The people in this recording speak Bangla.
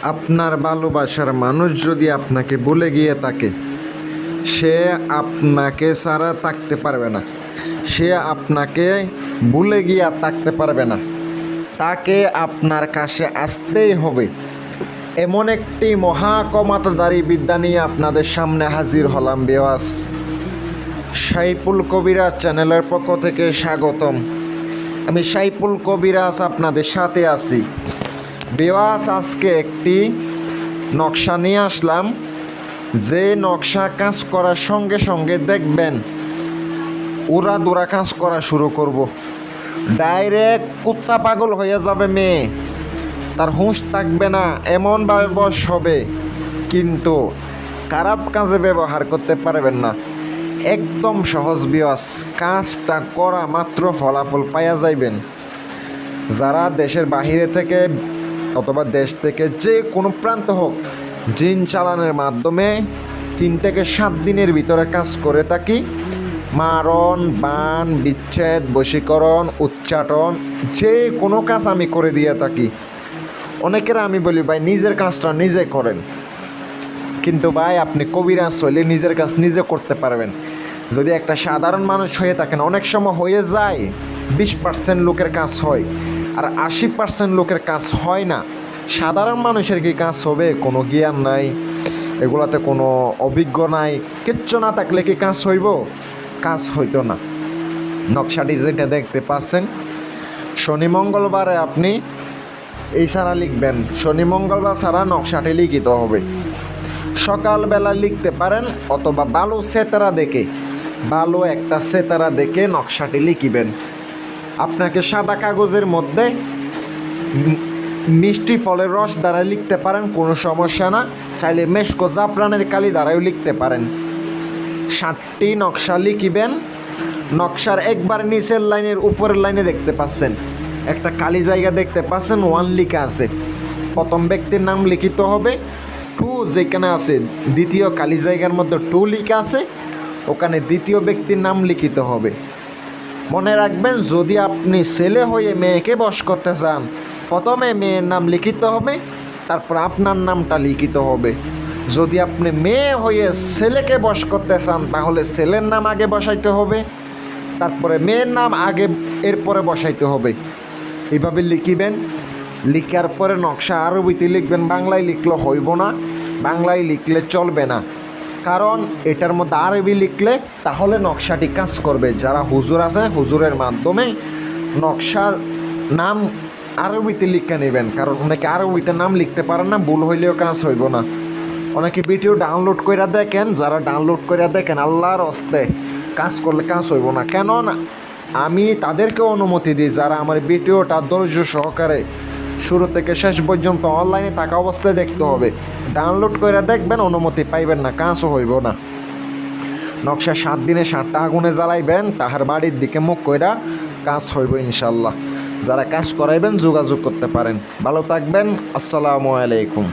আপনার ভালোবাসার মানুষ যদি আপনাকে ভুলে গিয়ে থাকে, সে আপনাকে ছাড়া থাকতে পারবে না। সে আপনাকে ভুলে গিয়ে আর থাকতে পারবে না। তাকে আপনার কাছে আসতেই হবে। এমন একটি মহাকমাতদারি বিদ্যা নিয়ে আপনাদের সামনে হাজির হলাম বিওয়াস। সাইফুল কবিরাজ চ্যানেলের পক্ষ থেকে স্বাগতম। আমি সাইফুল কবিরাজ আপনাদের সাথে আছি বিওয়াস। আজকে একটি নকশা নিয়ে আসলাম, যে নকশা কাজ করার সঙ্গে সঙ্গে দেখবেন উড়া দুরা কাজ করা শুরু করব। ডাইরেক্ট কুত্তা পাগল হয়ে যাবে মেয়ে, তার হুঁশ থাকবে না, এমনভাবে বশ হবে, কিন্তু খারাপ কাজে ব্যবহার করতে পারবেন না। একদম সহজ বিওয়াস, কাজটা করা মাত্র ফলাফল পাইয়া যাইবেন। যারা দেশের বাহিরে থেকে অথবা দেশ থেকে যে কোনো প্রান্ত হোক, জিন চালানের মাধ্যমে 3 থেকে 7 দিনের ভিতরে কাজ করে থাকি। মারণ, বান, বিচ্ছেদ, বশীকরণ, উচ্চাটন, যে কোনো কাজ আমি করে দিয়ে থাকি। অনেকের আমি বলি ভাই নিজের কাজটা নিজে করেন, কিন্তু ভাই আপনি কবিরাজ হইলে নিজের কাজ নিজে করতে পারবেন। যদি একটা সাধারণ মানুষ হয়ে থাকেন, অনেক সময় হয়ে যায় 20% লোকের কাজ হয় আর 80% লোকের কাজ হয় না। সাধারণ মানুষের কি কাজ হবে? কোনো জ্ঞান নাই, এগুলাতে কোনো অভিজ্ঞ নাই, কিচ্ছু না থাকলে কি কাজ হইব? কাজ হইতো না। নকশাটি যেটা দেখতে পাচ্ছেন, শনি মঙ্গলবারে আপনি এই ছাড়া লিখবেন, শনি মঙ্গলবার ছাড়া নকশাটি লিখিত হবে। সকালবেলা লিখতে পারেন অথবা ভালো সেতারা দেখে, ভালো একটা সেতারা দেখে নকশাটি লিখিবেন। আপনাকে সাদা কাগজের মধ্যে মিষ্টি ফলের রস দ্বারা লিখতে পারেন, কোনো সমস্যা না। চাইলে মেশকো জাফরানের কালি দ্বারাও লিখতে পারেন। 7টি নকশা লিখিবেন। নকশার একবার নিচের লাইনের উপরের লাইনে দেখতে পাচ্ছেন একটা কালি জায়গা দেখতে পাচ্ছেন, 1 লিখা আছে। প্রথম ব্যক্তির নাম লিখিত হবে। 2 যেখানে আছে, দ্বিতীয় কালি জায়গার মধ্যে 2 লিখা আছে, ওখানে দ্বিতীয় ব্যক্তির নাম লিখিত হবে। মনে রাখবেন, যদি আপনি ছেলে হয়ে মেয়েকে বশ করতে চান, প্রথমে মেয়ের নাম লিখিত হবে, তারপর আপনার নামটা লিখিত হবে। যদি আপনি মেয়ে হয়ে ছেলেকে বশ করতে চান, তাহলে ছেলের নাম আগে বসাইতে হবে, তারপরে মেয়ের নাম আগে, এরপরে বসাইতে হবে। এইভাবে লিখিবেন। লিখার পরে নকশা আরবিতে লিখবেন, বাংলায় লিখলে হইব না, বাংলায় লিখলে চলবে না। কারণ এটার মধ্যে আরবি লিখলে তাহলে নকশাটি কাজ করবে। যারা হুজুর আছে, হুজুরের মাধ্যমে নকশা নাম আরবিতে লিখে নেবেন, কারণ অনেকে আরবিতে নাম লিখতে পারেন না, ভুল হইলেও কাজ হইব না। অনেকে ভিডিও ডাউনলোড করে দেখেন, যারা ডাউনলোড করে দেখেন আল্লাহর হস্তে কাজ করলে কাজ হইব না। কেন না, আমি তাদেরকে অনুমতি দিই যারা আমার ভিডিওটা ধৈর্য সহকারে শুরু থেকে শেষ পর্যন্ত অনলাইনে থাকা অবস্থায় দেখতে হবে। ডাউনলোড করে দেখবেন, অনুমতি পাইবেন না, কাজও হইব না। নকশা 7 দিনে 7টা আগুনে জ্বালাইবেন, তাহার বাড়ির দিকে মুখ কইরা কাজ হইব ইনশাল্লাহ। যারা কাজ করাইবেন যোগাযোগ করতে পারেন। ভালো থাকবেন, আসসালামু আলাইকুম।